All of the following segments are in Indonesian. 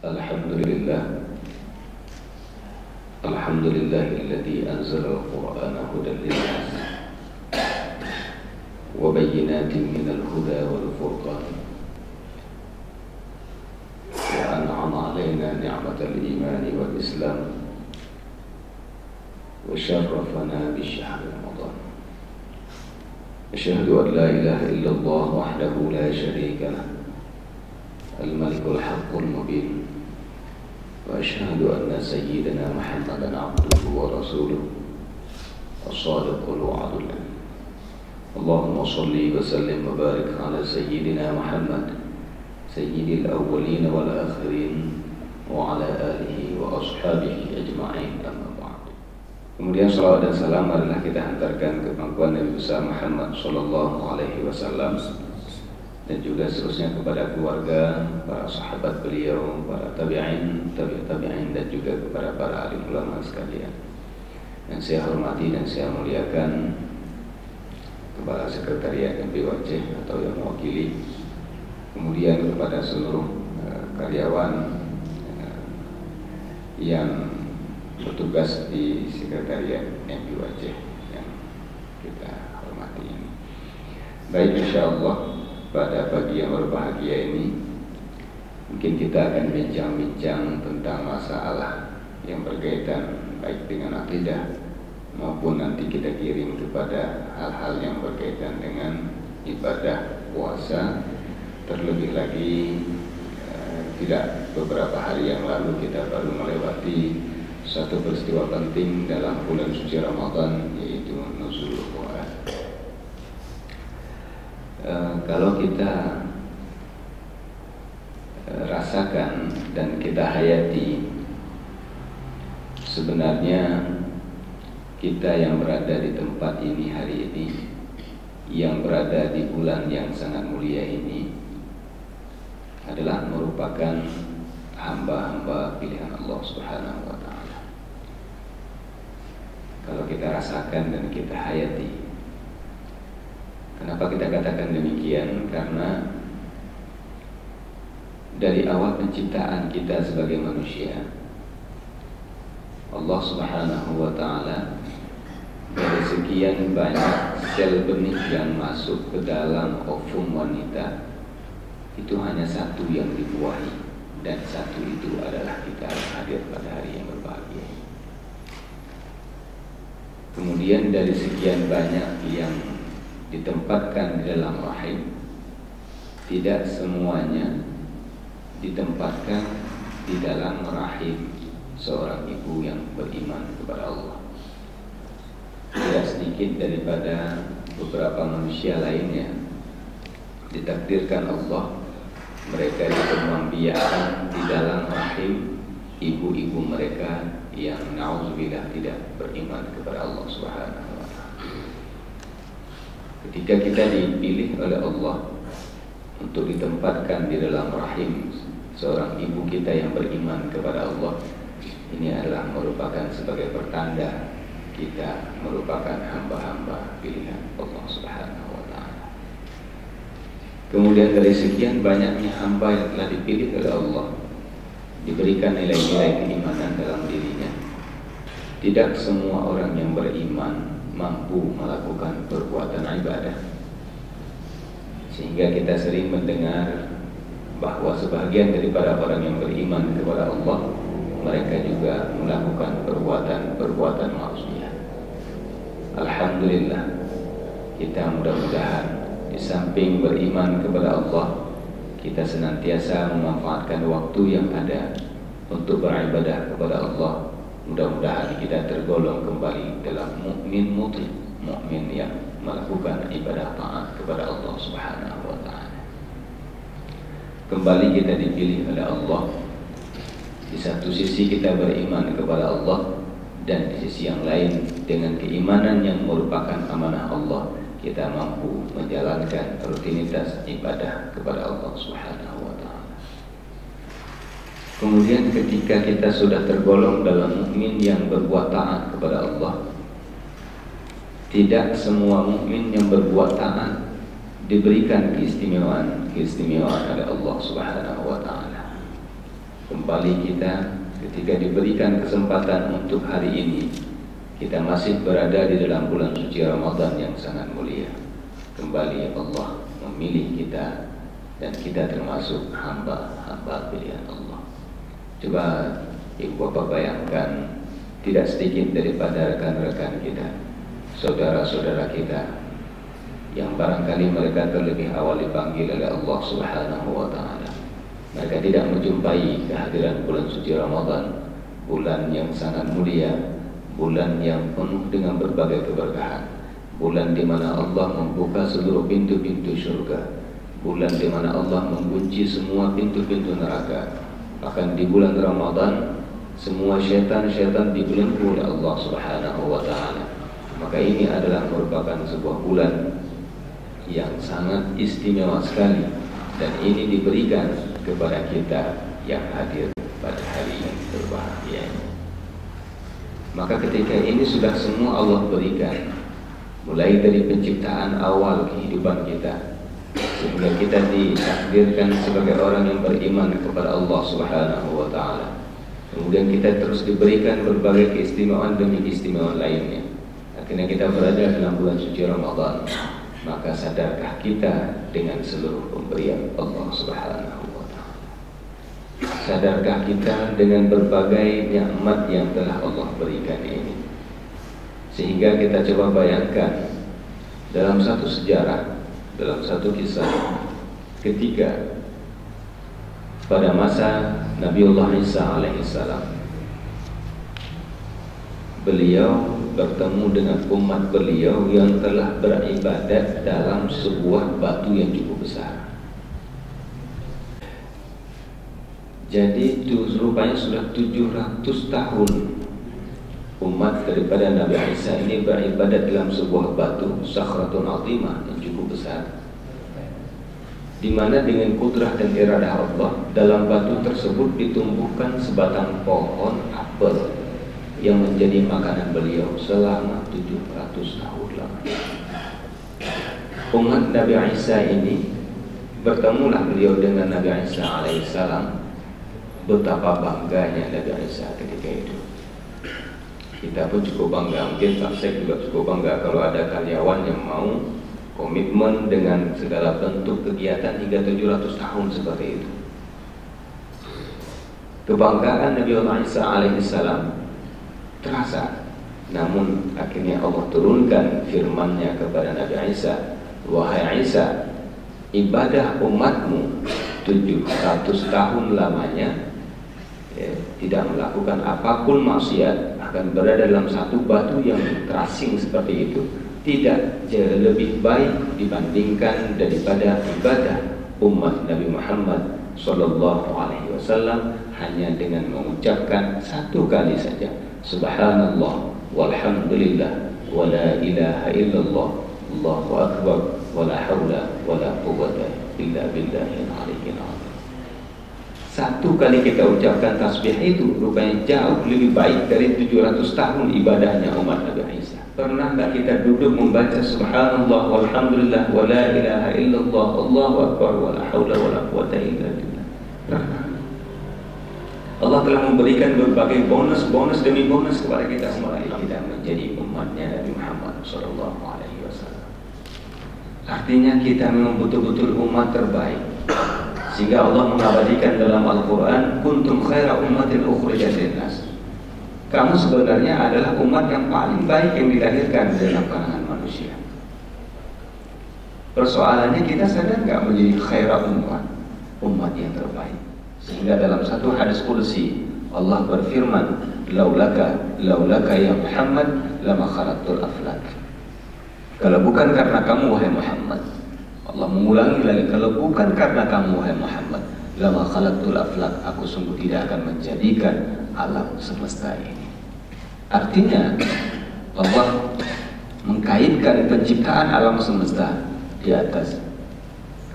Alhamdulillah. Alhamdulillahilladzi anzala al-Qur'ana hudan lin-nas wa bayyinatin minal huda wal furqan wa an'ama 'alaina ni'matal imani wal islam wa syarrafana bi syahri ramadan. Asyhadu an la ilaha illallah wahdahu la syarika lah, al-malikul haqqul mubin, wa asyhadu anna sayyidana Muhammadan abduhu wa rasuluh as-sadiqul wa'dul amin. Allahumma salli wa sallim wa barik ala sayyidina Muhammad sayyidil awwalin wal akhirin wa ala alihi wa ashabihi ajma'in, amma ba'd. Kemudian salawat dan salam adalah kita hantarkan ke pangkuan Nabi besar Muhammad sallallahu alaihi wasallam dan juga seterusnya kepada keluarga, para sahabat beliau, para tabi'in, tabi'in dan juga kepada para alim ulama sekalian. Yang saya hormati dan saya muliakan Kepala Sekretariat MPWC atau yang mewakili, kemudian kepada seluruh karyawan yang bertugas di Sekretariat MPWC yang kita hormati ini. Baik, insyaallah pada pagi yang berbahagia ini mungkin kita akan bincang-bincang tentang masalah yang berkaitan baik dengan akidah maupun nanti kita kirim kepada hal-hal yang berkaitan dengan ibadah puasa. Terlebih lagi tidak beberapa hari yang lalu kita baru melewati satu peristiwa penting dalam bulan suci Ramadan, yaitu nuzulul Quran. Kalau kita rasakan dan kita hayati, sebenarnya kita yang berada di tempat ini hari ini, yang berada di bulan yang sangat mulia ini, adalah merupakan hamba-hamba pilihan Allah Subhanahu wa ta'ala. Kalau kita rasakan dan kita hayati. Kenapa kita katakan demikian? Karena dari awal penciptaan kita sebagai manusia, Allah Subhanahu wa ta'ala dari sekian banyak sel benih yang masuk ke dalam ovum wanita, itu hanya satu yang dibuahi, dan satu itu adalah kita hadir pada hari yang berbahagia. Kemudian dari sekian banyak yang ditempatkan di dalam rahim, tidak semuanya ditempatkan di dalam rahim seorang ibu yang beriman kepada Allah. Tidak sedikit daripada beberapa manusia lainnya ditakdirkan Allah mereka dipermambiakan di dalam rahim ibu-ibu mereka yang na'udzubillah tidak beriman kepada Allah Subhanahu wa ta'ala. Ketika kita dipilih oleh Allah untuk ditempatkan di dalam rahim seorang ibu kita yang beriman kepada Allah, ini adalah merupakan sebagai pertanda kita merupakan hamba-hamba pilihan Allah Subhanahu wa ta'ala. Kemudian dari sekian banyaknya hamba yang telah dipilih oleh Allah, diberikan nilai-nilai keimanan dalam dirinya. Tidak semua orang yang beriman mampu melakukan perbuatan ibadah, sehingga kita sering mendengar bahwa sebagian daripada orang yang beriman kepada Allah, mereka juga melakukan perbuatan maksiat. Alhamdulillah, kita mudah-mudahan di samping beriman kepada Allah, kita senantiasa memanfaatkan waktu yang ada untuk beribadah kepada Allah. Mudah-mudahan kita tergolong kembali dalam mukmin muti, mukmin yang melakukan ibadah taat kepada Allah Subhanahu wa ta'ala. Kembali kita dipilih oleh Allah. Di satu sisi kita beriman kepada Allah, dan di sisi yang lain dengan keimanan yang merupakan amanah Allah, kita mampu menjalankan rutinitas ibadah kepada Allah Subhanahu wa ta'ala. Kemudian ketika kita sudah tergolong dalam mukmin yang berbuat taat kepada Allah, tidak semua mukmin yang berbuat taat diberikan keistimewaan oleh Allah Subhanahu wa ta'ala. kembali kita ketika diberikan kesempatan untuk hari ini, kita masih berada di dalam bulan suci Ramadan yang sangat mulia. Kembali Allah memilih kita dan kita termasuk hamba-hamba pilihan Allah. Coba ibu bapak bayangkan, tidak sedikit daripada rekan-rekan kita, saudara-saudara kita, yang barangkali mereka terlebih awal dipanggil oleh Allah Subhanahu wa Ta'ala. Mereka tidak menjumpai kehadiran bulan suci Ramadan, bulan yang sangat mulia, bulan yang penuh dengan berbagai keberkahan, bulan di mana Allah membuka seluruh pintu-pintu surga, bulan di mana Allah mengunci semua pintu-pintu neraka. Bahkan di bulan Ramadan, semua syaitan-syaitan dibelenggu oleh Allah Subhanahu wa Ta'ala. Maka ini adalah merupakan sebuah bulan yang sangat istimewa sekali, dan ini diberikan kepada kita yang hadir pada hari yang berbahagia. Maka ketika ini sudah semua Allah berikan, mulai dari penciptaan awal kehidupan kita, sehingga kita ditakdirkan sebagai orang yang beriman kepada Allah Subhanahu wa Ta'ala. Kemudian kita terus diberikan berbagai keistimewaan demi keistimewaan lainnya. Akhirnya kita berada dalam bulan suci Ramadan. Maka sadarkah kita dengan seluruh pemberian Allah Subhanahu wa Ta'ala? Sadarkah kita dengan berbagai nikmat yang telah Allah berikan ini? Sehingga kita coba bayangkan dalam satu sejarah, dalam satu kisah, ketika pada masa Nabiullah Isa alaihissalam, beliau bertemu dengan umat beliau yang telah beribadat dalam sebuah batu yang cukup besar. Jadi itu rupanya sudah 700 tahun umat daripada Nabi Isa ini beribadat dalam sebuah batu Sakhratun Azimah yang cukup besar, di mana dengan kudrah dan iradah Allah, dalam batu tersebut ditumbuhkan sebatang pohon apel yang menjadi makanan beliau selama 700 tahun lamanya. Umat Nabi Isa ini, bertemulah beliau dengan Nabi Isa alaihissalam. Betapa bangganya Nabi Isa ketika itu. Kita pun cukup bangga, mungkin saya juga cukup bangga kalau ada karyawan yang mau komitmen dengan segala bentuk kegiatan hingga 700 tahun seperti itu. Kebanggaan Nabi Isa alaihissalam terasa. Namun akhirnya Allah turunkan firman-Nya kepada Nabi Isa, "Wahai Isa, ibadah umatmu 700 tahun lamanya tidak melakukan apapun maksiat, akan berada dalam satu batu yang terasing seperti itu, tidak jauh lebih baik dibandingkan daripada ibadah umat Nabi Muhammad sallallahu alaihi wasallam hanya dengan mengucapkan satu kali saja, Subhanallah walhamdulillah wa la ilaha illallah Allahu akbar wa la haula wa la quwwata illa billahil aliyyil azim." Satu kali kita ucapkan tasbih itu rupanya jauh lebih baik dari 700 tahun ibadahnya umat Nabi Isa. Pernah enggak kita duduk membaca Subhanallah walhamdulillah wa la ilaha illallah Allahu akbar wa la haula wa la quwwata illa billah? Pernah. Allah telah memberikan berbagai bonus demi bonus kepada kita semua. Kita menjadi umatnya Nabi Muhammad sallallahu alaihi wasallam. Artinya kita memang betul-betul umat terbaik. Sehingga Allah mengabadikan dalam Al-Quran, "Kuntum khaira ummatin ukhrijat linnas." Kamu sebenarnya adalah umat yang paling baik yang dilahirkan dalam kalangan manusia. Persoalannya, kita sadar nggak menjadi khaira umat yang terbaik? Sehingga dalam satu hadis qudsi Allah berfirman, laulaka ya Muhammad lama khalaqtul aflak." Kalau bukan karena kamu wahai Muhammad, Allah mengulangi lagi, kalau bukan karena kamu wahai Muhammad, lama khalaqtul aflak, aku sungguh tidak akan menjadikan alam semesta ini. Artinya Allah mengkaitkan penciptaan alam semesta di atas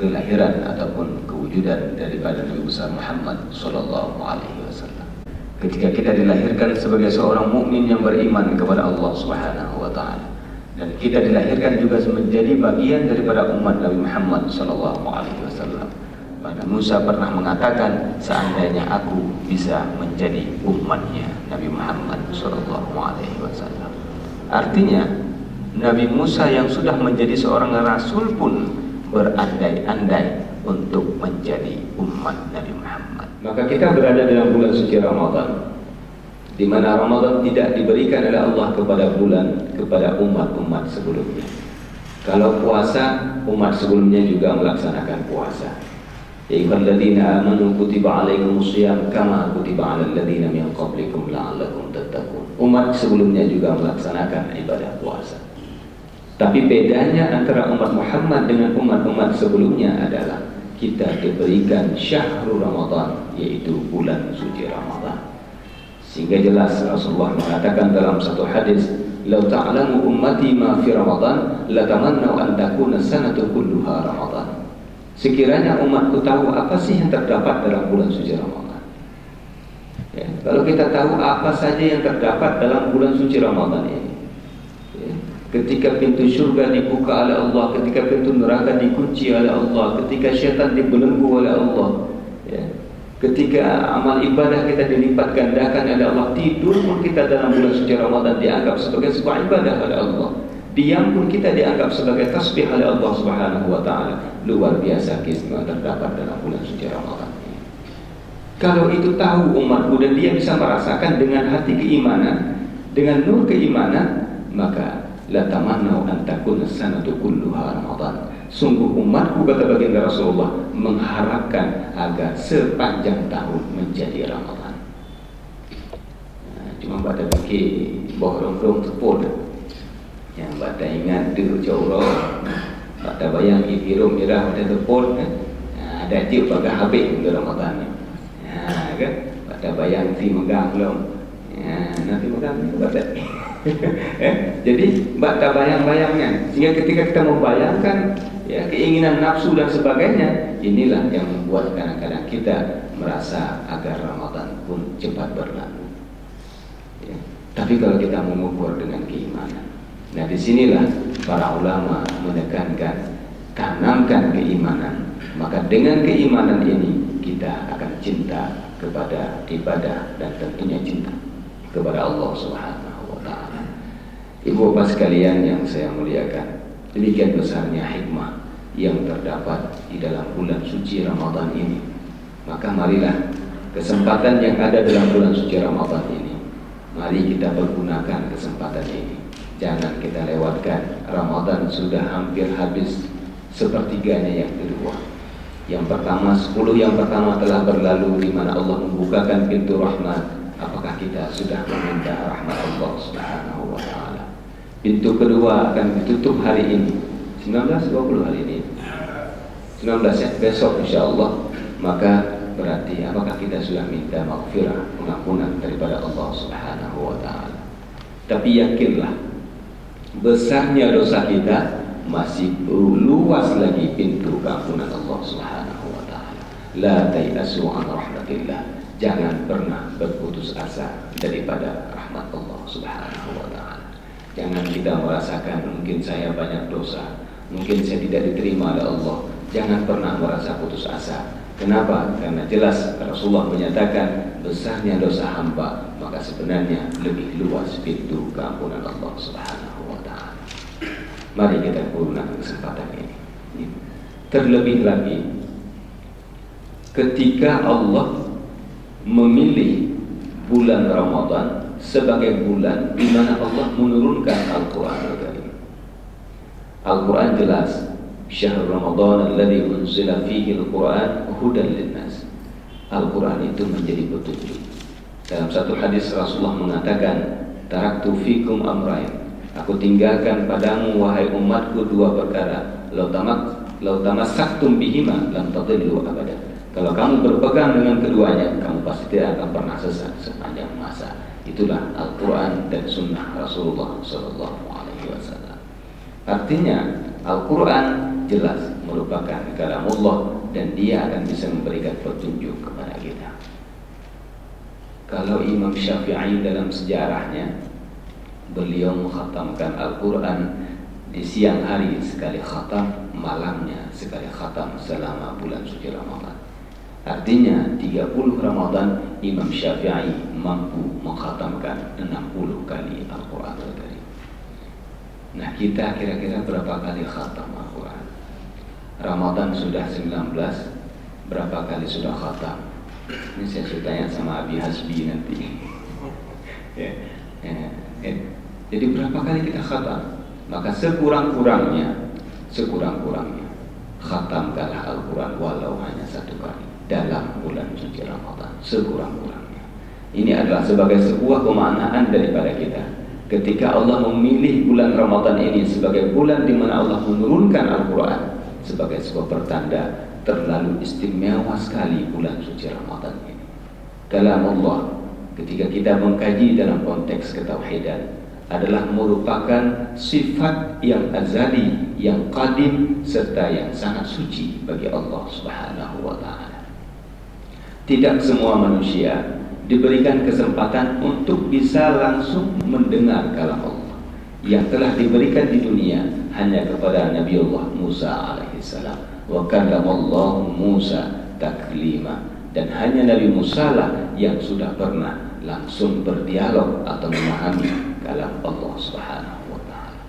kelahiran ataupun kewujudan daripada Nabi besar Muhammad sallallahu alaihi wasallam. Ketika kita dilahirkan sebagai seorang mukmin yang beriman kepada Allah Subhanahu wa taala, dan kita dilahirkan juga menjadi bagian daripada umat Nabi Muhammad sallallahu alaihi wasallam, maka Karena Musa pernah mengatakan, seandainya aku bisa menjadi umatnya Nabi Muhammad SAW. Artinya Nabi Musa yang sudah menjadi seorang rasul pun berandai-andai untuk menjadi umat Nabi Muhammad. Maka kita berada dalam bulan suci Ramadan, di mana Ramadan tidak diberikan oleh Allah kepada umat-umat sebelumnya. Kalau puasa, umat sebelumnya juga melaksanakan puasa. Ya ayyuhalladzina amanu kutiba alaikumusiyam kama kutiba alal ladzina min qablikum la'allakum tattaqun. Umat sebelumnya juga melaksanakan ibadah puasa. Tapi bedanya antara umat Muhammad dengan umat-umat sebelumnya adalah kita diberikan syahrul Ramadan, yaitu bulan suci Ramadan. Sehingga jelas Rasulullah mengatakan dalam satu hadis, "Lau ta'lamu ummati ma fi Ramadan, latamannau an takuna sanatu kulluha Ramadan." Sekiranya umatku tahu apa sih yang terdapat dalam bulan suci Ramadan. Ya, kalau kita tahu apa saja yang terdapat dalam bulan suci Ramadan ini, ya, ketika pintu surga dibuka oleh Allah, ketika pintu neraka dikunci oleh Allah, ketika syaitan dibelenggu oleh Allah, ya, ketika amal ibadah kita dilipat gandakan oleh Allah, tidur pun kita dalam bulan suci Ramadan dianggap sebagai sebuah ibadah oleh Allah. Diam pun kita dianggap sebagai tasbih oleh Allah Subhanahu wa taala. Luar biasa keistimewaan terdapat dalam bulan suci Ramadan ini. Kalau itu tahu umatku dan dia bisa merasakan dengan hati keimanan, dengan nur keimanan, maka la tamannau an takuna sanatu kulluha Ramadan. Sungguh umatku, kata baginda Rasulullah, mengharapkan agar sepanjang tahun menjadi Ramadan. Cuma pada fikir bohong-bohong tepul. Yang pada ingat tu jauh, pada bayang hirum irah pada tepul, ada tiup bagai habis untuk Ramadan ni. Kan? Pada bayang si megang belum, nanti megang ni pada. Jadi pada bayang-bayangnya, sehingga ketika kita membayangkan ya keinginan nafsu dan sebagainya, inilah yang membuat kadang-kadang kita merasa agar Ramadan pun cepat berlalu. Ya. Tapi kalau kita mengukur dengan keimanan, nah disinilah para ulama menekankan, tanamkan keimanan. Maka dengan keimanan ini kita akan cinta kepada ibadah dan tentunya cinta kepada Allah Subhanahu wa taala. Ibu bapak sekalian yang saya muliakan, demikian besarnya hikmah yang terdapat di dalam bulan suci Ramadan ini. Maka marilah kesempatan yang ada dalam bulan suci Ramadan ini, mari kita pergunakan kesempatan ini. Jangan kita lewatkan. Ramadan sudah hampir habis sepertiganya yang kedua. Yang pertama, 10 yang pertama telah berlalu, di mana Allah membukakan pintu rahmat. Apakah kita sudah meminta rahmat Allah Subhanahu wa taala? Pintu kedua akan ditutup hari ini. 19-20 hari ini. 19 ya, besok insyaallah. Maka berarti apakah kita sudah minta maghfirah, pengampunan daripada Allah Subhanahu wa taala? Tapi yakinlah, besarnya dosa kita masih luas lagi pintu keampunan Allah Subhanahu wa taala. La tayasu an rahmatillah. Jangan pernah berputus asa daripada rahmat Allah Subhanahu wa taala. Jangan kita merasakan mungkin saya banyak dosa, mungkin saya tidak diterima oleh Allah. Jangan pernah merasa putus asa. Kenapa? Karena jelas Rasulullah menyatakan besarnya dosa hamba, maka sebenarnya lebih luas pintu keampunan Allah Subhanahu wa taala. Mari kita gunakan kesempatan ini. Terlebih lagi ketika Allah memilih bulan Ramadan sebagai bulan di mana Allah menurunkan Al-Quran Al-Karim. Al-Quran jelas, Syahrul Ramadan alladzi unzila fihi Al-Quran hudan linnas. Al-Quran itu menjadi petunjuk. Dalam satu hadis Rasulullah mengatakan, taraktu fikum amrayn. Aku tinggalkan padamu wahai umatku dua perkara. Lau tamassaktum bihima lam tadillu abada. Kalau kamu berpegang dengan keduanya, kamu pasti tidak akan pernah sesat sepanjang masa. Itulah Al-Quran dan Sunnah Rasulullah SAW. Artinya Al-Quran jelas merupakan kalamullah dan dia akan bisa memberikan petunjuk kepada kita. Kalau Imam Syafi'i dalam sejarahnya, beliau mengkhatamkan Al-Quran di siang hari sekali khatam, malamnya sekali khatam selama bulan suci Ramadan. Artinya 30 Ramadan Imam Syafi'i mampu mengkhatamkan 60 kali Al-Quran Al-Karim. Nah, kita kira-kira berapa kali khatam Al-Quran? Ramadan sudah 19, berapa kali sudah khatam? Ini saya sudah tanya sama Abi Hasbi nanti. Jadi berapa kali kita khatam? Maka sekurang-kurangnya khatamkanlah Al-Quran walau hanya 1 kali dalam bulan suci Ramadan, sekurang-kurangnya. Ini adalah sebagai sebuah pemaknaan daripada kita. Ketika Allah memilih bulan Ramadan ini sebagai bulan di mana Allah menurunkan Al-Quran, sebagai sebuah pertanda terlalu istimewa sekali bulan suci Ramadan ini. Kalam Allah ketika kita mengkaji dalam konteks ketauhidan adalah merupakan sifat yang azali, yang qadim, serta yang sangat suci bagi Allah Subhanahu wa ta'ala. Tidak semua manusia diberikan kesempatan untuk bisa langsung mendengar kalam Allah. Yang telah diberikan di dunia hanya kepada Nabiullah Musa alaihissalam. Wa kallamallahu Musa taklima. Dan hanya Nabi Musa lah yang sudah pernah langsung berdialog atau memahami kalam Allah Subhanahu wa ta'ala.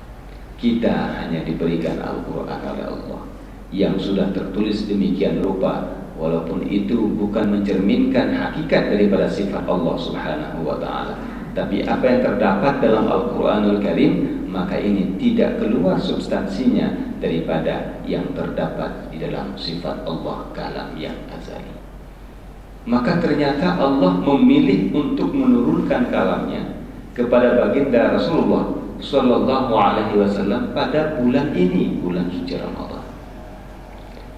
Kita hanya diberikan Al-Quran oleh Allah yang sudah tertulis demikian rupa, walaupun itu bukan mencerminkan hakikat daripada sifat Allah Subhanahu wa ta'ala, tapi apa yang terdapat dalam Al-Quranul Karim, maka ini tidak keluar substansinya daripada yang terdapat di dalam sifat Allah kalam yang azali. Maka ternyata Allah memilih untuk menurunkan kalamnya kepada baginda Rasulullah Sallallahu Alaihi Wasallam pada bulan ini, bulan suci Ramadan.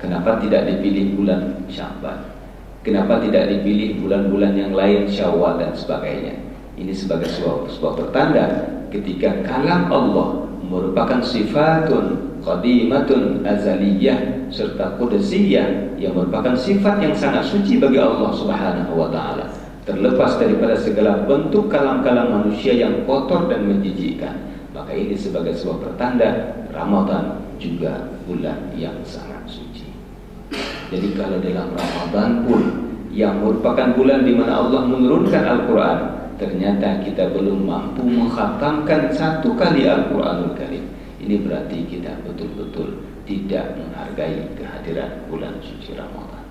Kenapa tidak dipilih bulan Sya'ban? Kenapa tidak dipilih bulan-bulan yang lain, Syawal dan sebagainya? Ini sebagai sebuah pertanda ketika kalam Allah merupakan sifatun qadimatun azaliyah serta qudusiyah yang merupakan sifat yang sangat suci bagi Allah Subhanahu wa ta'ala, terlepas daripada segala bentuk kalam-kalam manusia yang kotor dan menjijikkan. Maka ini sebagai sebuah pertanda Ramadan juga bulan yang sangat suci. Jadi kalau dalam Ramadan pun yang merupakan bulan di mana Allah menurunkan Al-Quran, ternyata kita belum mampu mengkhatamkan 1 kali Al-Quranul Karim, ini berarti kita betul-betul tidak menghargai kehadiran bulan suci Ramadan.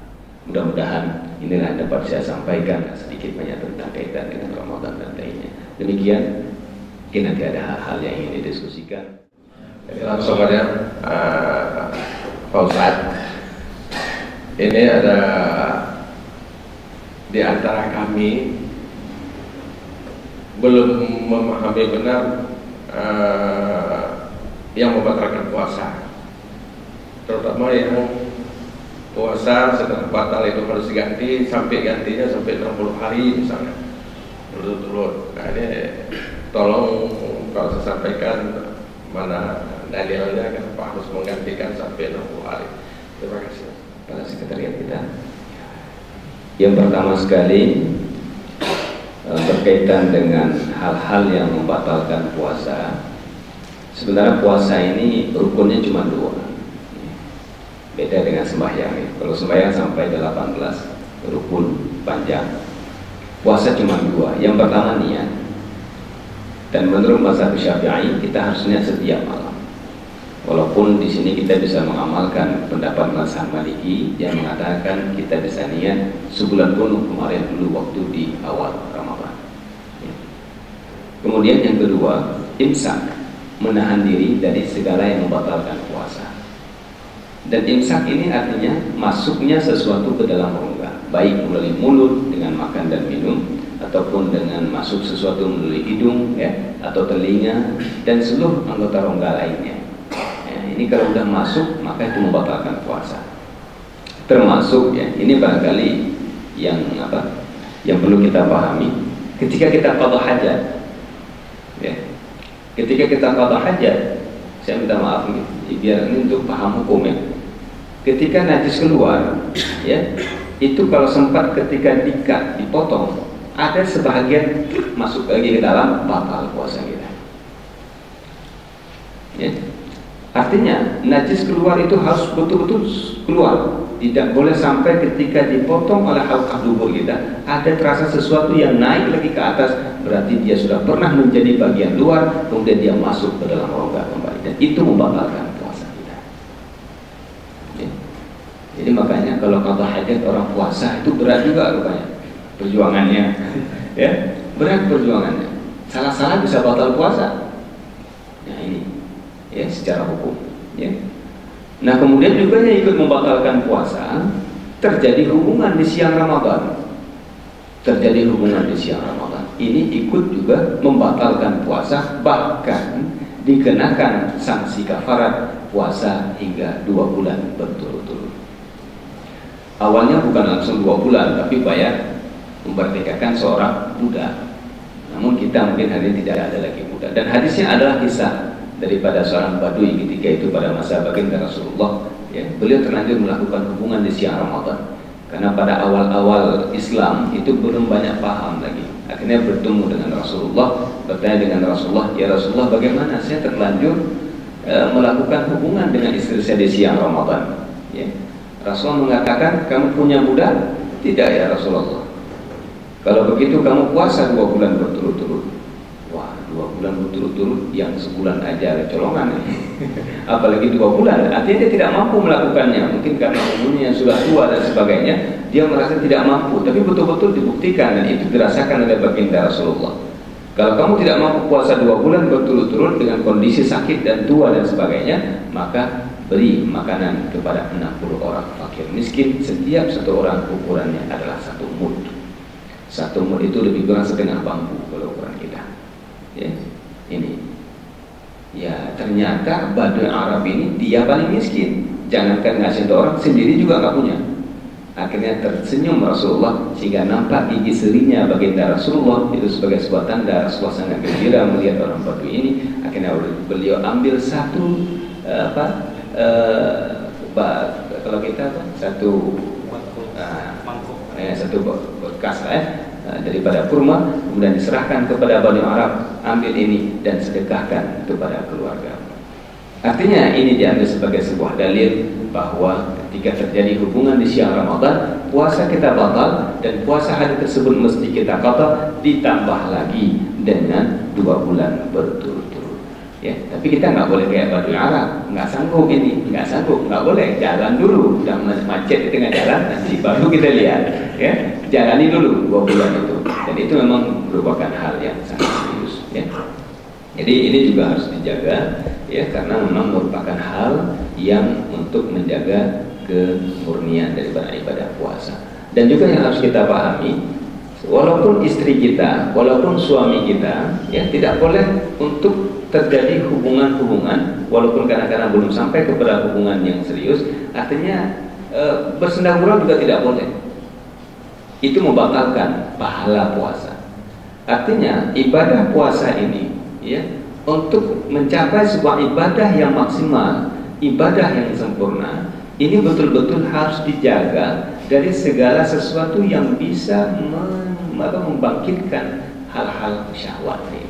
Mudah-mudahan inilah yang dapat saya sampaikan sedikit banyak tentang kaitan dengan Ramadan dan lainnya. Demikian, mungkin nanti ada hal-hal yang ingin didiskusikan. Jadi langsung aja, Pak Ustadz, ini ada di antara kami belum memahami benar yang membatalkan puasa, terutama yang puasa setelah batal itu harus diganti, sampai gantinya sampai 60 hari misalnya berturut-turut. Nah, ini tolong kalau saya sampaikan mana dalilnya kenapa harus menggantikan sampai 60 hari. Terima kasih pada sekretariat kita. Yang pertama sekali berkaitan dengan hal-hal yang membatalkan puasa. Sebenarnya puasa ini rukunnya cuma 2. Beda dengan sembahyang. Kalau sembahyang sampai 18 rukun panjang, puasa cuma 2. Yang pertama niat. Dan menurut mazhab Syafi'i kita harus niat setiap malam. Walaupun di sini kita bisa mengamalkan pendapat mazhab Maliki yang mengatakan kita bisa niat sebulan penuh kemarin dulu waktu di awal Ramadan. Kemudian yang kedua, imsak, menahan diri dari segala yang membatalkan puasa. Dan imsak ini artinya masuknya sesuatu ke dalam rongga, baik melalui mulut dengan makan dan minum, ataupun dengan masuk sesuatu melalui hidung, atau telinga dan seluruh anggota rongga lainnya. Ini kalau sudah masuk maka itu membatalkan puasa. Termasuk ini barangkali yang perlu kita pahami ketika kita qada hajat. Ketika kita qada hajat, saya minta maaf biar ini untuk paham hukum ya. Ketika najis keluar, itu kalau sempat ketika dikat, dipotong, ada sebahagian masuk lagi ke dalam, batal puasa kita. Artinya najis keluar itu harus betul-betul keluar, Tidak boleh sampai ketika dipotong oleh halqah dubur kita ada terasa sesuatu yang naik lagi ke atas, berarti dia sudah pernah menjadi bagian luar, kemudian dia masuk ke dalam rongga kembali, dan itu membatalkan puasa kita. Jadi makanya kalau qada hajat orang puasa itu berat juga rupanya perjuangannya. Ya, berat perjuangannya. Salah-salah bisa batal puasa. Nah ini ya secara hukum. Ya. Nah kemudian juga yang ikut membatalkan puasa, terjadi hubungan di siang Ramadan. Terjadi hubungan di siang Ramadan. Ini ikut juga membatalkan puasa, bahkan dikenakan sanksi kafarat puasa hingga 2 bulan berturut-turut. Awalnya bukan langsung 2 bulan, tapi bayar memerdekakan seorang budak. Namun kita mungkin hari ini tidak ada lagi budak. Dan hadisnya adalah kisah daripada seorang badui ketika itu pada masa baginda Rasulullah, ya, beliau terlanjur melakukan hubungan di siang Ramadan karena pada awal-awal Islam itu belum banyak paham lagi. Akhirnya bertemu dengan Rasulullah, bertanya dengan Rasulullah, ya Rasulullah bagaimana saya terlanjur melakukan hubungan dengan istri saya di siang Ramadan, ya. Rasulullah mengatakan, kamu punya budak? Tidak ya Rasulullah. Kalau begitu kamu puasa 2 bulan berturut-turut. 2 bulan berturut-turut, yang sebulan aja kecolongan. Apalagi 2 bulan, artinya dia tidak mampu melakukannya. Mungkin karena umurnya yang sudah tua dan sebagainya, dia merasa tidak mampu. Tapi betul-betul dibuktikan, dan itu dirasakan oleh baginda Rasulullah. Kalau kamu tidak mampu puasa 2 bulan berturut-turut dengan kondisi sakit dan tua dan sebagainya, maka beri makanan kepada 60 orang fakir miskin. Setiap 1 orang ukurannya adalah 1 mud. 1 mud itu lebih kurang setengah bambu kalau ukuran kita. Ya, ini ya ternyata Badui Arab ini dia paling miskin, jangankan ngasih ke orang, sendiri juga nggak punya. Akhirnya tersenyum Rasulullah sehingga nampak gigi serinya baginda Rasulullah itu sebagai sebuah tanda Rasulullah sangat gembira melihat orang Badui ini. Akhirnya beliau ambil satu kalau kita satu bekas daripada kurma, kemudian diserahkan kepada Bani Arab, ambil ini dan sedekahkan kepada keluarga. Artinya ini diambil sebagai sebuah dalil bahwa ketika terjadi hubungan di siang Ramadan, puasa kita batal, dan puasa hari tersebut mesti kita qada, ditambah lagi dengan 2 bulan berturut-turut. Ya, tapi kita nggak boleh kayak Badui Arab, nggak sanggup ini, nggak sanggup, nggak boleh, jalan dulu, udah macet di tengah jalan, nanti baru kita lihat, ya, jalani dulu 2 bulan itu, dan itu memang merupakan hal yang sangat serius, ya. Jadi ini juga harus dijaga, ya, karena memang merupakan hal yang untuk menjaga kemurnian daripada ibadah puasa. Dan juga yang harus kita pahami, walaupun istri kita, walaupun suami kita, ya, tidak boleh untuk terjadi hubungan-hubungan, walaupun kadang-kadang belum sampai kepada hubungan yang serius, artinya bersendang gurau juga tidak boleh. Itu membatalkan pahala puasa. Artinya ibadah puasa ini, ya, untuk mencapai sebuah ibadah yang maksimal, ibadah yang sempurna, ini betul-betul harus dijaga dari segala sesuatu yang bisa membangkitkan hal-hal syahwat ini.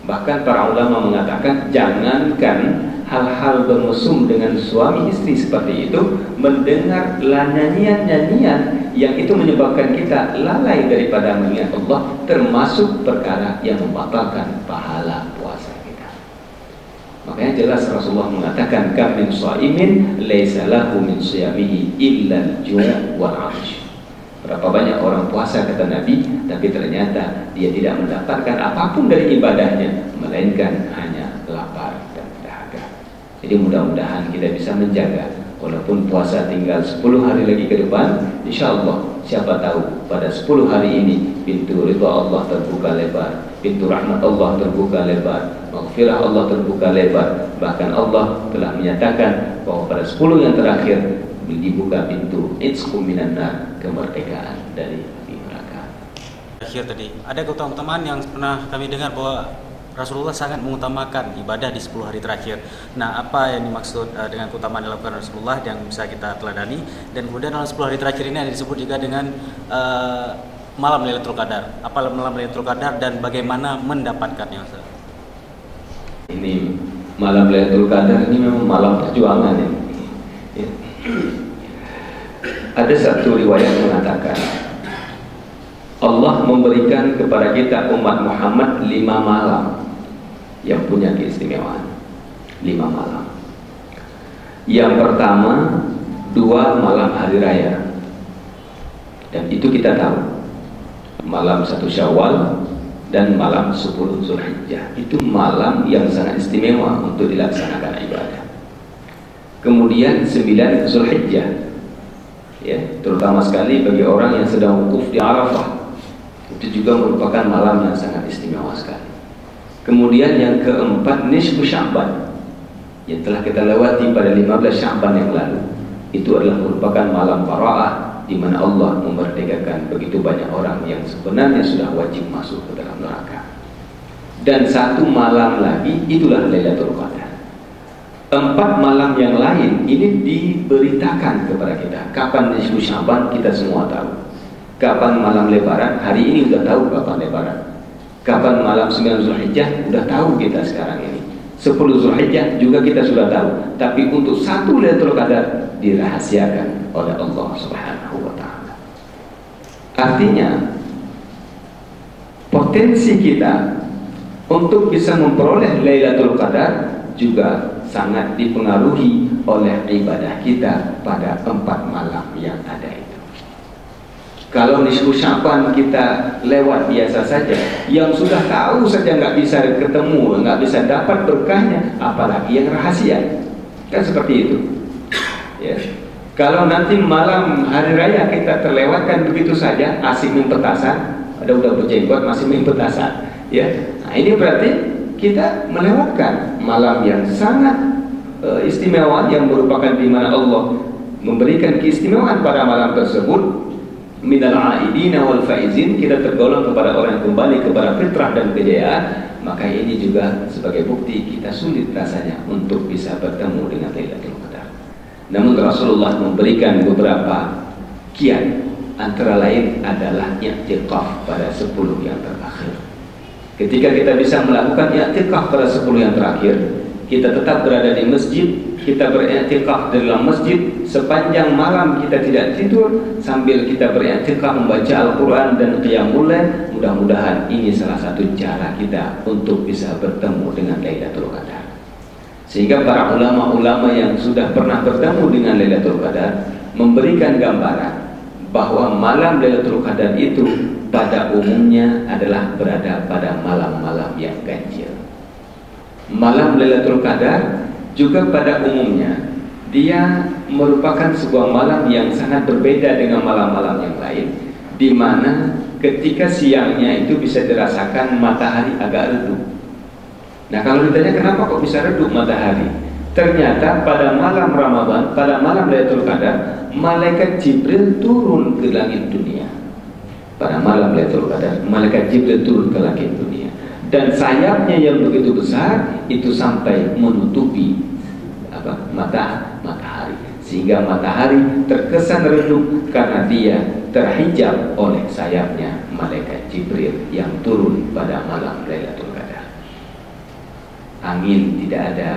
Bahkan para ulama mengatakan, jangankan hal-hal bermesum dengan suami istri seperti itu, mendengar nyanyian-nyanyian yang itu menyebabkan kita lalai daripada mengingat Allah, termasuk perkara yang membatalkan pahala puasa kita. Makanya jelas Rasulullah mengatakan, kam min shaimin laisa lahu min shiyamihi illa al-ju' wal 'atsh. Berapa banyak orang puasa kata Nabi, tapi ternyata dia tidak mendapatkan apapun dari ibadahnya, melainkan hanya lapar dan dahaga. Jadi mudah-mudahan kita bisa menjaga, walaupun puasa tinggal 10 hari lagi ke depan, insya Allah, siapa tahu pada 10 hari ini pintu ridha Allah terbuka lebar, pintu rahmat Allah terbuka lebar, maghfirah Allah terbuka lebar. Bahkan Allah telah menyatakan bahwa pada 10 yang terakhir dibuka pintu itsqum minan nar, kemerdekaan dari api neraka. Akhir tadi ada keutamaan yang pernah kami dengar bahwa Rasulullah sangat mengutamakan ibadah di 10 hari terakhir. Nah, apa yang dimaksud dengan keutamaan yang dilakukan Rasulullah yang bisa kita teladani? Dan kemudian dalam 10 hari terakhir ini ada disebut juga dengan malam Lailatul Qadar. Apa malam Lailatul Qadar dan bagaimana mendapatkannya? Ini malam Lailatul Qadar ini memang malam perjuangan ya. Ada satu riwayat mengatakan Allah memberikan kepada kita umat Muhammad 5 malam yang punya keistimewaan. 5 malam. Yang pertama 2 malam hari raya, dan itu kita tahu, malam 1 Syawal dan malam 10 Zulhijjah. Itu malam yang sangat istimewa untuk dilaksanakan ibadah. Kemudian 9 Zulhijjah, ya, terutama sekali bagi orang yang sedang wukuf di Arafah, itu juga merupakan malam yang sangat istimewa sekali. Kemudian yang keempat nisfu Sya'ban, yang telah kita lewati pada 15 Sya'ban yang lalu. Itu adalah merupakan malam Bara'ah, di mana Allah memerdekakan begitu banyak orang yang sebenarnya sudah wajib masuk ke dalam neraka. Dan 1 malam lagi, itulah Lailatul Qadar. 4 malam yang lain ini diberitakan kepada kita. Kapan nisfu Sya'ban kita semua tahu. Kapan malam lebaran, hari ini sudah tahu kapan lebaran. Kapan malam 9 Zulhijjah, sudah tahu kita sekarang ini. 10 Zulhijjah juga kita sudah tahu. Tapi untuk 1 Lailatul Qadar dirahasiakan oleh Allah Subhanahu wa ta'ala. Artinya potensi kita untuk bisa memperoleh Lailatul Qadar juga sangat dipengaruhi oleh ibadah kita pada 4 malam yang ada itu. Kalau nisfu Sya'ban kita lewat biasa saja, yang sudah tahu saja nggak bisa ketemu, nggak bisa dapat berkahnya, apalagi yang rahasia. Kan seperti itu, ya. Kalau nanti malam hari raya kita terlewatkan begitu saja, asik main petasan, ada udah berjenggot masih main petasan, ya. Nah, ini berarti kita melewatkan malam yang sangat istimewa, yang merupakan di mana Allah memberikan keistimewaan pada malam tersebut. Minal aidina wal faizin, kita tergolong kepada orang yang kembali kepada fitrah dan kejayaan. Maka ini juga sebagai bukti kita sulit rasanya untuk bisa bertemu dengan Lailatul Qadar. Namun Rasulullah memberikan beberapa kiat, antara lain adalah i'tikaf pada 10 yang terakhir. Ketika kita bisa melakukan i'tikaf pada 10 yang terakhir, kita tetap berada di masjid, kita beriktikaf di dalam masjid sepanjang malam, kita tidak tidur sambil kita beriktikaf membaca Al-Quran dan qiyamul lail. Mudah-mudahan ini salah satu cara kita untuk bisa bertemu dengan Lailatul Qadar. Sehingga para ulama-ulama yang sudah pernah bertemu dengan Lailatul Qadar memberikan gambaran bahwa malam Lailatul Qadar itu pada umumnya adalah berada pada malam-malam yang ganjil. Malam Lailatul Qadar juga pada umumnya dia merupakan sebuah malam yang sangat berbeda dengan malam-malam yang lain, di mana ketika siangnya itu bisa dirasakan matahari agak redup. Nah, kalau ditanya kenapa kok bisa redup matahari, ternyata pada malam Ramadan, pada malam Lailatul Qadar, malaikat Jibril turun ke langit dunia. Pada malam Lailatul Qadar, malaikat Jibril turun ke langit dunia, dan sayapnya yang begitu besar itu sampai menutupi matahari, sehingga matahari terkesan redup karena dia terhijab oleh sayapnya malaikat Jibril yang turun pada malam Lailatul Qadar. Angin tidak ada,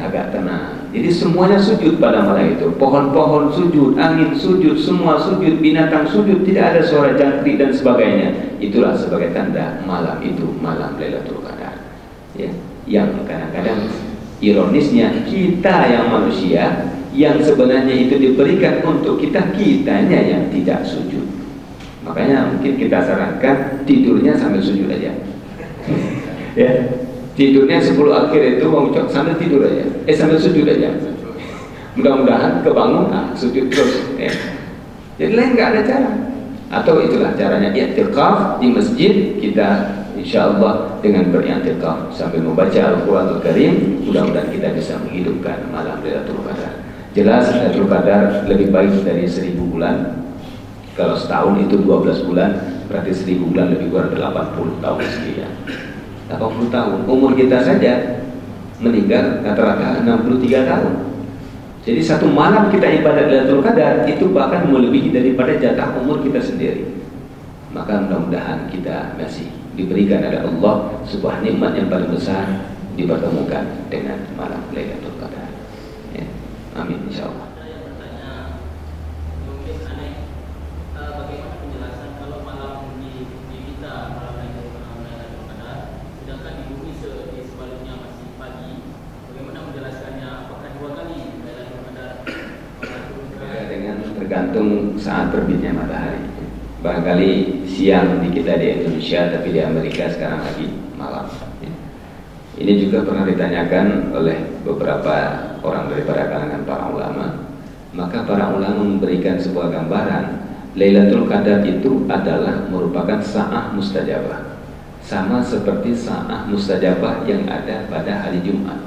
agak tenang. Jadi semuanya sujud pada malam itu. Pohon-pohon sujud, angin sujud, semua sujud, binatang sujud, tidak ada suara jangkrik dan sebagainya. Itulah sebagai tanda malam itu malam Lailatul Qadar. Ya, yang kadang-kadang ironisnya kita yang manusia yang sebenarnya itu diberikan untuk kitanya yang tidak sujud. Makanya mungkin kita sarankan tidurnya sambil sujud aja. Ya. Tidurnya 10 akhir itu sambil tidur aja, sambil sujud aja. Mudah-mudahan kebangun, sujud terus. Jadi lain nggak ada cara. Atau itulah caranya i'tikaf di masjid kita, insya Allah dengan beriktikaf sambil membaca Al-Quranul Karim, mudah-mudahan kita bisa menghidupkan malam Lailatul Qadar. Jelas Lailatul Qadar lebih baik dari 1000 bulan. Kalau setahun itu 12 bulan, berarti 1000 bulan lebih kurang 80 tahun sekian. 80 tahun, umur kita saja meninggal rata-rata 63 tahun. Jadi satu malam kita ibadat Lailatul Qadar itu bahkan melebihi daripada jatah umur kita sendiri. Maka mudah-mudahan kita masih diberikan oleh Allah sebuah nikmat yang paling besar, dipertemukan dengan malam Lailatul Qadar. Ya. Amin insyaallah. saat terbitnya matahari. Barangkali siang di kita di Indonesia, tapi di Amerika sekarang lagi malam. Ini juga pernah ditanyakan oleh beberapa orang daripada kalangan para ulama. Maka para ulama memberikan sebuah gambaran, Lailatul Qadar itu adalah merupakan sa'ah mustajabah, sama seperti sa'ah mustajabah yang ada pada hari Jumat.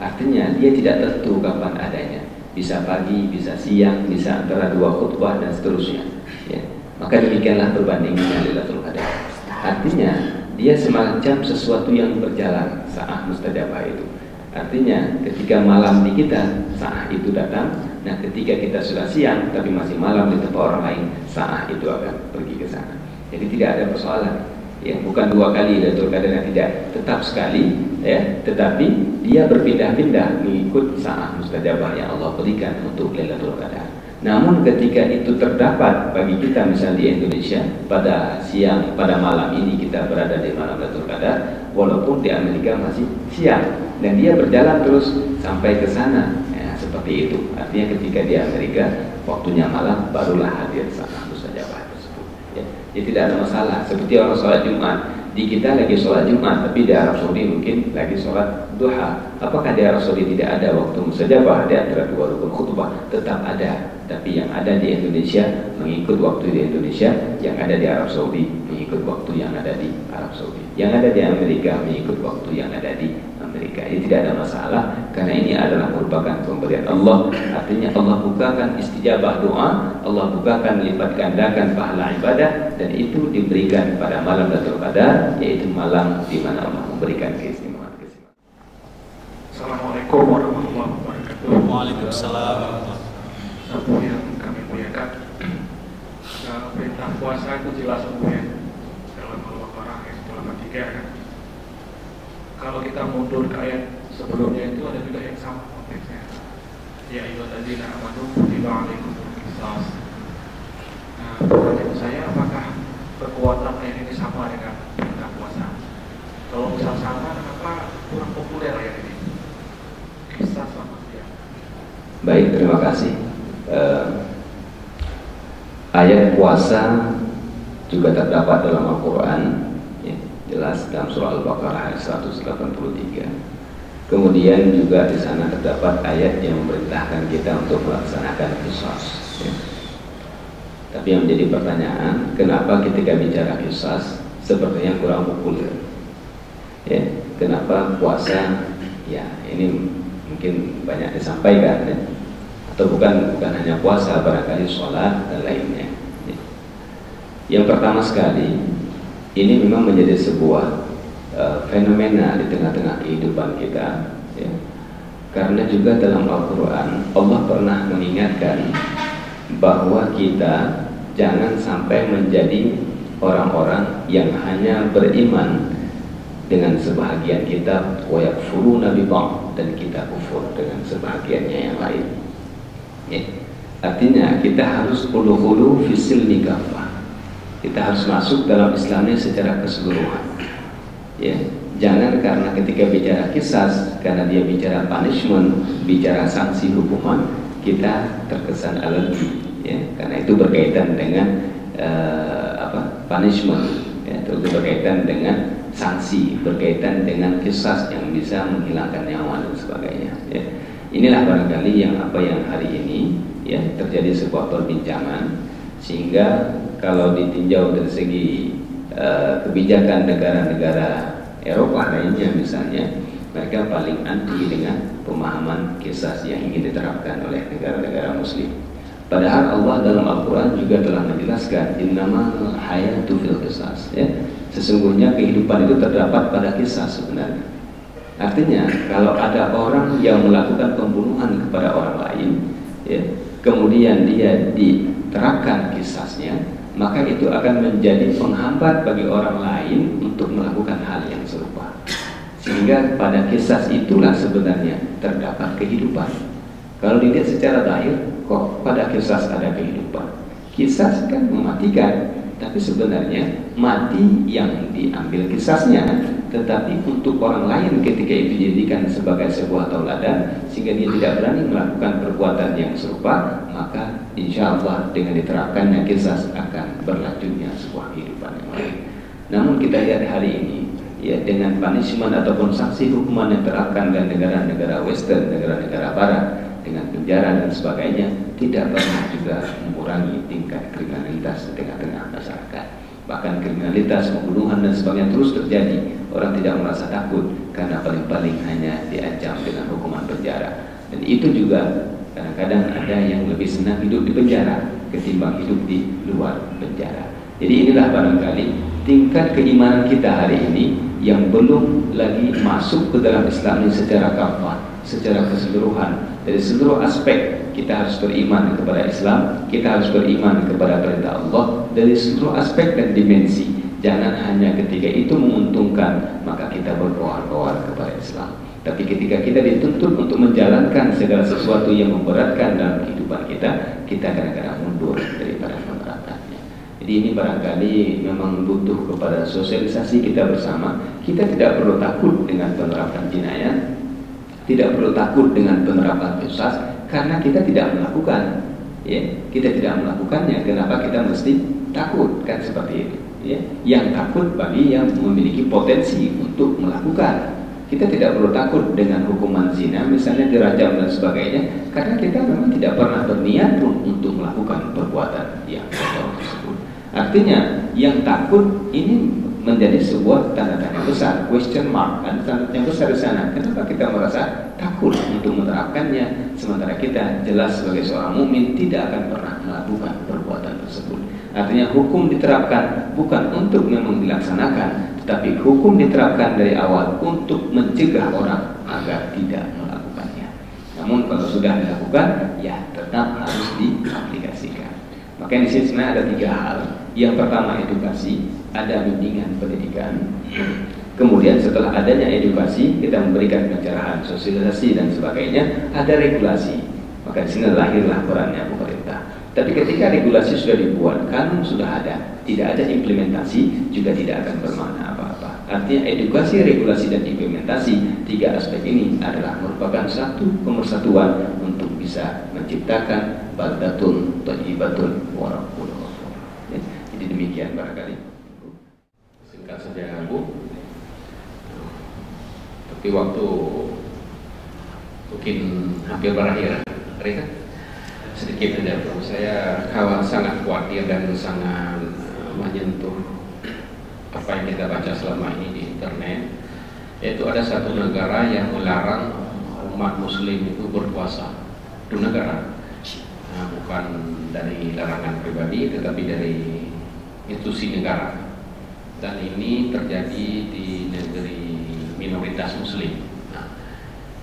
Artinya dia tidak tentu kapan adanya, bisa pagi, bisa siang, bisa antara dua khutbah dan seterusnya, ya. Maka demikianlah perbandingan Lailatul Qadar. Artinya dia semacam sesuatu yang berjalan, sa'ah mustajabah itu. Artinya ketika malam di kita, sa'ah itu datang. Nah ketika kita sudah siang tapi masih malam di tempat orang lain, sa'ah itu akan pergi ke sana. Jadi tidak ada persoalan, ya, bukan dua kali Lailatul Qadar, tidak, tetap sekali, ya. Tetapi dia berpindah-pindah mengikut sa'ah mustajabah yang Allah berikan untuk Lailatul Qadar. Namun ketika itu terdapat bagi kita misalnya di Indonesia pada siang, pada malam ini kita berada di malam Lailatul Qadar, walaupun di Amerika masih siang, dan dia berjalan terus sampai ke sana, ya, seperti itu. Artinya ketika di Amerika waktunya malam barulah hadir sa'ah mustajabah tersebut, ya. Jadi tidak ada masalah. Seperti orang sholat Jumat, di kita lagi sholat Jumat, tapi di Arab Saudi mungkin lagi sholat duha. Apakah di Arab Saudi tidak ada waktu mustajabah di antara dua rukun khutbah? Tetap ada. Tapi yang ada di Indonesia mengikut waktu di Indonesia, yang ada di Arab Saudi mengikut waktu yang ada di Arab Saudi, yang ada di Amerika mengikut waktu yang ada di Amerika. Ini tidak ada masalah, karena ini adalah merupakan pemberian Allah. Artinya Allah bukakan istijabah doa, Allah bukakan lipat gandakan pahala ibadah, dan itu diberikan pada malam Lailatul Qadar, yaitu malam di mana Allah memberikan keistimewaan. Assalamualaikum warahmatullahi wabarakatuh. Waalaikumsalam. Abu yang kami muliakan, perintah puasa itu jelas ya, dalam Al-Baqarah ayat 83 kan. Kalau kita mundur ke ayat sebelumnya itu ada juga yang sama konteksnya. Ya ayyuhalladzina amanu kutiba alaikumus qisas. Nah, pertanyaan saya, apakah kekuatan ayat ini sama dengan perintah puasa? Kalau misal sama, kenapa kurang populer ayat ini? Kisah sama dia. Baik, terima kasih. Ayat puasa juga terdapat dalam Al-Quran, ya, jelas dalam surah Al-Baqarah ayat 183. Kemudian juga di sana terdapat ayat yang memerintahkan kita untuk melaksanakan qisas, ya. Tapi yang menjadi pertanyaan, kenapa ketika bicara qisas sepertinya kurang populer, ya? Kenapa puasa? Ya, ini mungkin banyak disampaikan, ya. Atau bukan hanya puasa, barangkali sholat dan lainnya. Yang pertama sekali, ini memang menjadi sebuah fenomena di tengah-tengah kehidupan kita, ya. Karena juga dalam Al-Quran Allah pernah mengingatkan bahwa kita jangan sampai menjadi orang-orang yang hanya beriman dengan sebahagian kitab, wa yakfuruna bi ba'd, dan kita kufur dengan sebahagiannya yang lain. Ya. Artinya kita harus ulu-ulu fisil nikafah. Kita harus masuk dalam Islamnya secara keseluruhan. Ya. Jangan karena ketika bicara kisas, karena dia bicara punishment, bicara sanksi hukuman, kita terkesan alergi. Ya. Karena itu berkaitan dengan punishment, ya. Itu berkaitan dengan sanksi, berkaitan dengan kisas yang bisa menghilangkan nyawa dan sebagainya. Ya. Inilah barangkali yang hari ini, ya, terjadi sebuah perbincangan, sehingga kalau ditinjau dari segi kebijakan negara-negara Eropa lainnya misalnya, mereka paling anti dengan pemahaman kisas yang ingin diterapkan oleh negara-negara Muslim. Padahal Allah dalam Al-Quran juga telah menjelaskan innamal hayatu fil qisas, ya. Sesungguhnya kehidupan itu terdapat pada kisah sebenarnya. Artinya kalau ada orang yang melakukan pembunuhan kepada orang lain, ya, kemudian dia diterapkan kisahnya, maka itu akan menjadi penghambat bagi orang lain untuk melakukan hal yang serupa. Sehingga pada kisah itulah sebenarnya terdapat kehidupan. Kalau dilihat secara zahir, kok pada kisah ada kehidupan? Kisah kan mematikan, tapi sebenarnya mati yang diambil kisahnya, tetapi untuk orang lain ketika itu dijadikan sebagai sebuah tauladan, sehingga dia tidak berani melakukan perbuatan yang serupa, maka insya Allah dengan diterapkannya kisas akan berlanjutnya sebuah kehidupan yang lain. Namun kita lihat hari ini, ya, dengan punishment ataupun sanksi hukuman yang terapkan dan negara-negara Western, negara-negara Barat dengan penjara dan sebagainya, tidak pernah juga mengurangi tingkat kriminalitas di tengah-tengah masyarakat. Bahkan kriminalitas, pembunuhan dan sebagainya terus terjadi. Orang tidak merasa takut karena paling-paling hanya diancam dengan hukuman penjara. Dan itu juga kadang-kadang ada yang lebih senang hidup di penjara ketimbang hidup di luar penjara. Jadi inilah barangkali tingkat keimanan kita hari ini yang belum lagi masuk ke dalam Islam ini secara kafah, secara keseluruhan. Dari seluruh aspek kita harus beriman kepada Islam, kita harus beriman kepada perintah Allah dari seluruh aspek dan dimensi. Jangan hanya ketika itu menguntungkan maka kita berkoar-koar kepada Islam. Tapi ketika kita dituntut untuk menjalankan segala sesuatu yang memberatkan dalam kehidupan kita, kita kadang-kadang mundur daripada menerapkannya. Jadi ini barangkali memang butuh kepada sosialisasi kita bersama. Kita tidak perlu takut dengan penerapan jinayat, tidak perlu takut dengan penerapan qisas, karena kita tidak melakukan. Ya, kita tidak melakukannya. Kenapa kita mesti takut? Kan seperti itu. Ya, yang takut bagi yang memiliki potensi untuk melakukan. Kita tidak perlu takut dengan hukuman zina, misalnya dirajam dan sebagainya, karena kita memang tidak pernah berniat pun untuk melakukan perbuatan yang kotor tersebut. Artinya, yang takut ini menjadi sebuah tanda tanya besar, question mark, ada tanda tanya besar di sana. Kenapa kita merasa takut untuk menerapkannya, sementara kita jelas sebagai seorang mukmin tidak akan pernah melakukan perbuatan tersebut. Artinya hukum diterapkan bukan untuk memang dilaksanakan, tetapi hukum diterapkan dari awal untuk mencegah orang agar tidak melakukannya. Namun kalau sudah dilakukan, ya tetap harus diaplikasikan. Maka di sini sebenarnya ada 3 hal. Yang pertama edukasi, ada bimbingan pendidikan. Kemudian setelah adanya edukasi, kita memberikan pencerahan, sosialisasi dan sebagainya, ada regulasi. Maka di sini lahirlah perannya pemerintah. Tapi ketika regulasi sudah dibuat, kanun sudah ada, tidak ada implementasi, juga tidak akan bermakna apa-apa. Artinya edukasi, regulasi dan implementasi 3 aspek ini adalah merupakan satu pemersatuan untuk bisa menciptakan baldatun thayyibatun wa rabbul ghafur. Jadi demikian barangkali. Singkat saja Bu. Tapi waktu mungkin hampir berakhir. Rika? Sedikit saja Bu. Saya sangat khawatir dan sangat menyentuh apa yang kita baca selama ini di internet, yaitu ada satu negara yang melarang umat muslim itu berpuasa. Itu negara, bukan dari larangan pribadi tetapi dari institusi negara. Dan ini terjadi di negeri minoritas muslim. Nah,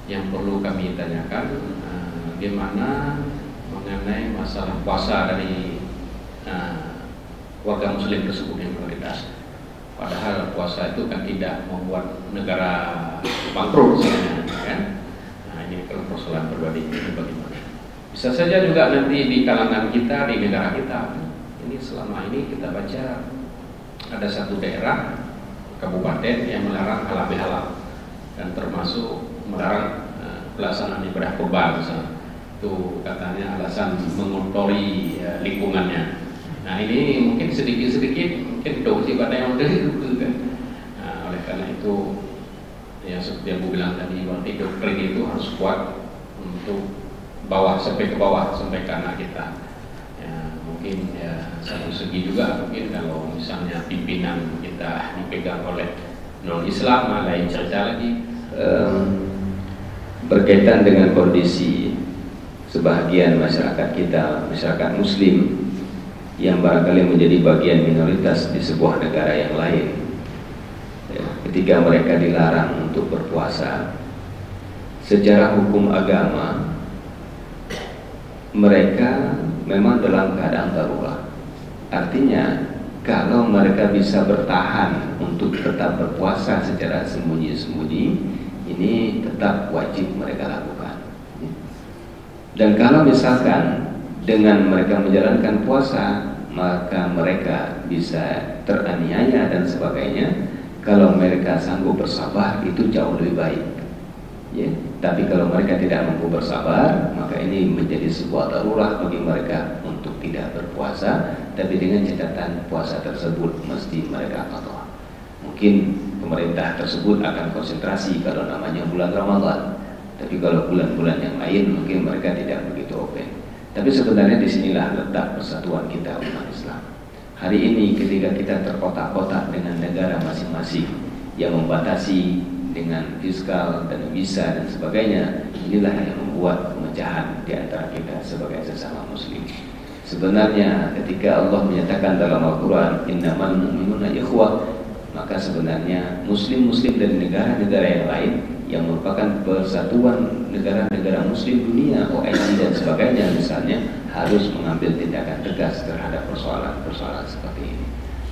yang perlu kami tanyakan bagaimana mengenai masalah puasa dari warga muslim tersebut yang minoritas. Padahal puasa itu kan tidak membuat negara bangkrut sebenarnya, kan? Nah, ini kalau persoalan pribadi ini bagaimana? Bisa saja juga nanti di kalangan kita, di negara kita. Ini selama ini kita baca ada satu daerah kabupaten yang melarang halal bihalal dan termasuk melarang pelaksanaan ibadah kurban misalnya. Itu katanya alasan mengotori lingkungannya. Nah ini mungkin sedikit-sedikit mungkin dosi pada yang udah kan. Nah, oleh karena itu ya seperti yang Bu bilang tadi, berarti doktrin itu harus kuat untuk bawah sampai ke bawah sampai ke anak kita. Ya, mungkin ya satu segi juga mungkin kalau misalnya pimpinan kita dipegang oleh non Islam lain cerita lagi. Berkaitan dengan kondisi sebahagian masyarakat kita, masyarakat muslim yang barangkali menjadi bagian minoritas di sebuah negara yang lain, ya, ketika mereka dilarang untuk berpuasa secara hukum agama, mereka memang dalam keadaan darurat. Artinya kalau mereka bisa bertahan untuk tetap berpuasa secara sembunyi-sembunyi, ini tetap wajib mereka lakukan. Dan kalau misalkan dengan mereka menjalankan puasa, maka mereka bisa teraniaya dan sebagainya. Kalau mereka sanggup bersabar, itu jauh lebih baik. Ya, tapi kalau mereka tidak mampu bersabar, maka ini menjadi sebuah darurat bagi mereka untuk tidak berpuasa, tapi dengan catatan puasa tersebut mesti mereka qadha. Mungkin pemerintah tersebut akan konsentrasi kalau namanya bulan Ramadan, tapi kalau bulan-bulan yang lain mungkin mereka tidak begitu open. Tapi sebenarnya disinilah letak persatuan kita umat Islam. Hari ini ketika kita terkotak-kotak dengan negara masing-masing yang membatasi dengan fiskal dan visa dan sebagainya, inilah yang membuat pemecahan di antara kita sebagai sesama muslim. Sebenarnya ketika Allah menyatakan dalam Al-Quran innamal mu'minuna ikhwah, maka sebenarnya muslim-muslim dari negara-negara yang lain yang merupakan persatuan negara-negara muslim dunia, OIC dan sebagainya misalnya, harus mengambil tindakan tegas terhadap persoalan-persoalan seperti ini.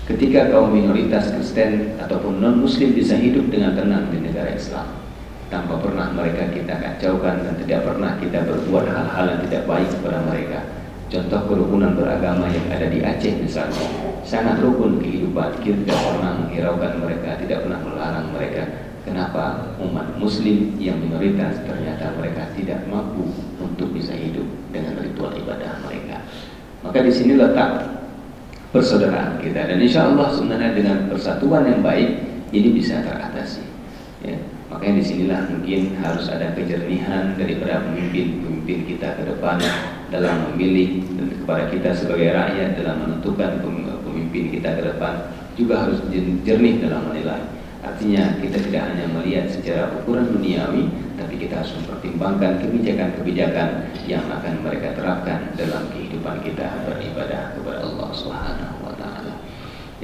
Ketika kaum minoritas Kristen ataupun non-Muslim bisa hidup dengan tenang di negara Islam, tanpa pernah mereka kita kacaukan dan tidak pernah kita berbuat hal-hal yang tidak baik kepada mereka. Contoh kerukunan beragama yang ada di Aceh misalnya, sangat rukun kehidupan, kita tidak pernah menghiraukan mereka, tidak pernah melarang mereka. Kenapa umat Muslim yang minoritas ternyata mereka tidak mampu untuk bisa hidup dengan ritual ibadah mereka? Maka di sini letak persaudaraan kita, dan insya Allah sebenarnya dengan persatuan yang baik ini bisa teratasi. Ya, makanya disinilah mungkin harus ada kejernihan daripada pemimpin kita ke depan dalam memilih, dan kepada kita sebagai rakyat dalam menentukan pemimpin kita ke depan juga harus jernih dalam menilai. Artinya kita tidak hanya melihat secara ukuran duniawi, tapi kita harus mempertimbangkan kebijakan-kebijakan yang akan mereka terapkan dalam kehidupan kita beribadah kepada Allah Subhanahu wa taala.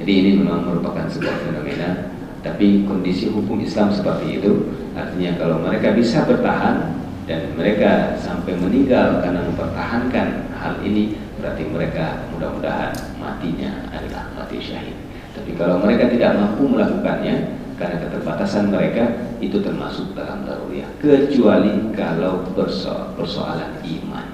Jadi ini memang merupakan sebuah fenomena, tapi kondisi hukum Islam seperti itu, artinya kalau mereka bisa bertahan dan mereka sampai meninggal karena mempertahankan hal ini, berarti mereka mudah-mudahan matinya adalah mati syahid. Tapi kalau mereka tidak mampu melakukannya karena keterbatasan mereka, itu termasuk dalam daruriyah, kecuali kalau persoalan iman.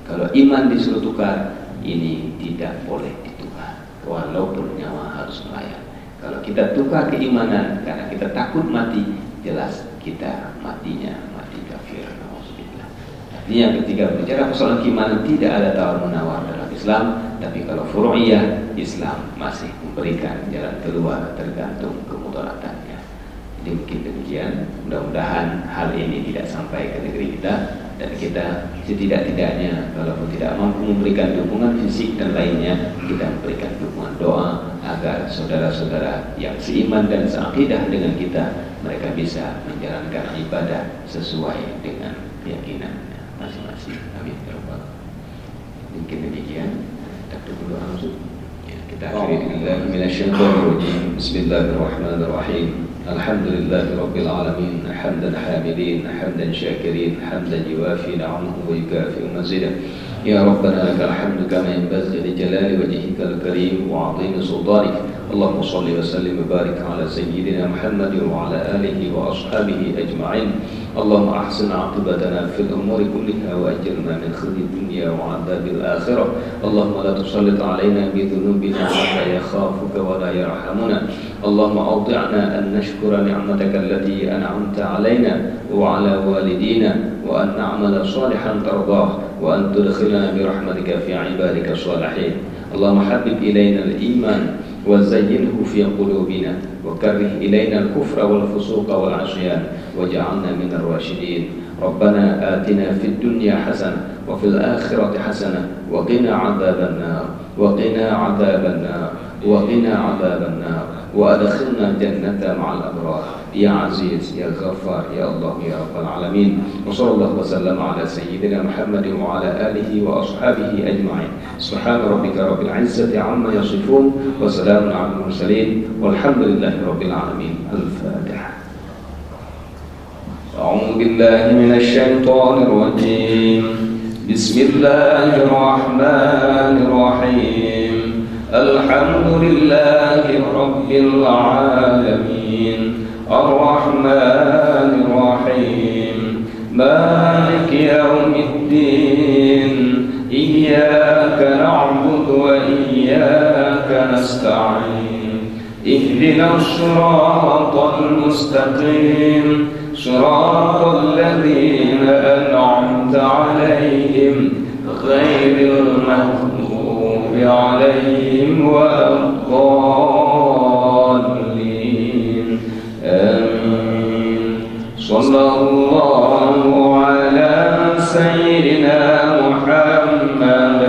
Kalau iman disuruh tukar, ini tidak boleh ditukar walaupun nyawa harus melayang. Kalau kita tukar keimanan karena kita takut mati, jelas kita matinya mati kafir. Artinya ketika bicara persoalan keimanan tidak ada tawar-menawar dalam Islam, tapi kalau furu'iyah, Islam masih memberikan jalan keluar tergantung kemudaratannya. Jadi mungkin demikian, mudah-mudahan hal ini tidak sampai ke negeri kita, dan kita setidak-tidaknya kalaupun tidak mampu memberikan dukungan fisik dan lainnya, kita memberikan dukungan doa agar saudara-saudara yang seiman dan seakidah dengan kita, mereka bisa menjalankan ibadah sesuai dengan keyakinannya masing-masing. Amin ya rabbal alamin. Mungkin demikian. Kita dulu langsung. Ya, kita akhiri dengan minasyaitonirrajim. Bismillahirrahmanirrahim. Alhamdulillahi rabbil alamin, hamdan hamidin, hamdan syakirin, hamdan yuwafi ni'amahu wa yukafi mazidah. Ya Rabbana lakal hamdu kama yanbaghi li jalali wajhikal karim wa 'azimi sultanik. Allahumma shalli wa sallim wa barik ala sayyidina Muhammad wa ala alihi wa ashabihi ajma'in. Allahumma ahsin 'aqibatana fil umuri kulliha wa ajirna min khizyi dunya wa 'adzabil akhirah. Allahumma la tusallit 'alaina bi dhunubina man la yakhafuka wa la yarhamuna. Allahumma awdi'na an nashkura ni'mataka allati an'amta 'alaina wa 'ala walidina wa an na'mala salihan tardah wa an tudkhilana bi rahmatika fi 'ibadika shalihin. Allahumma habbib ilayna al-iman wa zayyinhu fi qulubina wa karrih ilayna al-kufra wal fusuqa wal 'asyan waj'alna minal rasyidin. Rabbana atina fid dunya hasanah wa fil akhirati hasanah wa qina 'adzaban nar wa qina 'adzaban nar wa qina 'adzaban nar wa adkhilna jannata ma'al abrar ya aziz ya ghaffar ya Allah ya rabbal alamin. Wa sallallahu wa sallam ala sayyidina Muhammad wa ala alihi wa ashabihi ajma'in. Subhana rabbika rabbil izzati amma yasifun wa salamun 'alal mursalin walhamdulillahi rabbil alamin. Al-Fatihah. أعوذ بالله من الشيطان الرجيم. بسم الله الرحمن الرحيم. الحمد لله رب العالمين. الرحمن الرحيم. مالك يوم الدين. إياك نعبد وإياك نستعين. اهدنا الصراط المستقيم. صراط الذين أنعمت عليهم غير المغضوب عليهم ولا الضالين آمين صلى الله على سيدنا محمد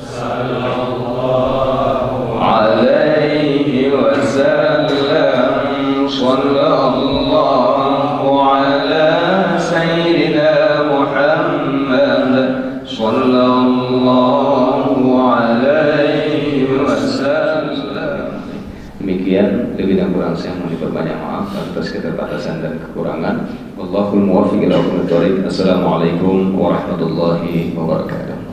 صلى الله عليه وسلم صلى الله على سيدنا محمد صلى الله عليه wasallam. Demikian, lebih dan kurang saya mohon diperbanyak maaf atas keterbatasan dan kekurangan. Wallahul muwaffiq ila aqwamit thoriq. Assalamualaikum warahmatullahi wabarakatuh.